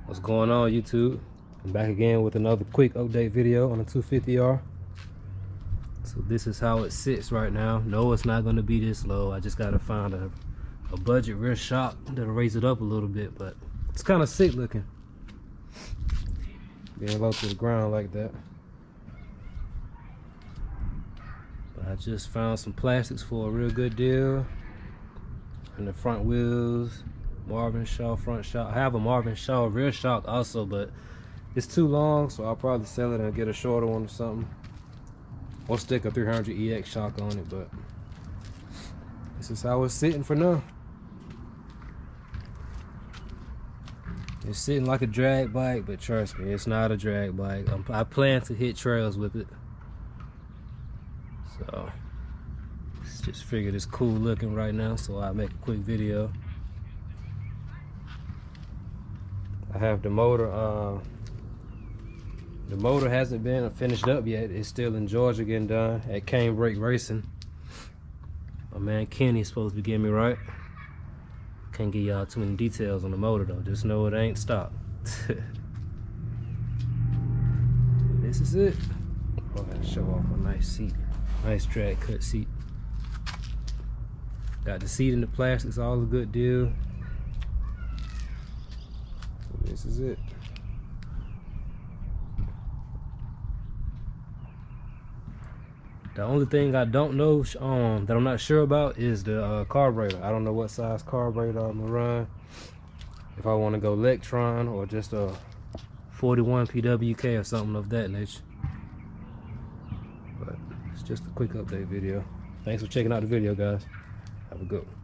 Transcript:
What's going on, YouTube? I'm back again with another quick update video on the 250R. So this is how it sits right now. No, it's not going to be this low. I just got to find a budget rear shock that'll raise it up a little bit, but it's kind of sick looking being low to the ground like that. But I just found some plastics for a real good deal, and the front wheels, Marvin Shaw front shock. I have a Marvin Shaw rear shock also, but it's too long, so I'll probably sell it and get a shorter one or something, or stick a 300 EX shock on it. But this is how it's sitting for now. It's sitting like a drag bike, but trust me, it's not a drag bike. I plan to hit trails with it, so just figured it's cool looking right now, so I'll make a quick video. I have the motor. The motor hasn't been finished up yet. It's still in Georgia getting done at Cane Break Racing. My man Kenny's supposed to be getting me right. Can't give y'all too many details on the motor though. Just know it ain't stopped. This is it. Oh, I gotta show off a nice seat. Nice drag cut seat. Got the seat in the plastics, all a good deal. This is it. The only thing I don't know, that I'm not sure about, is the carburetor. I don't know what size carburetor I'm gonna run. If I want to go Electron or just a 41 PWK or something of that nature. But it's just a quick update video. Thanks for checking out the video, guys. Have a good one.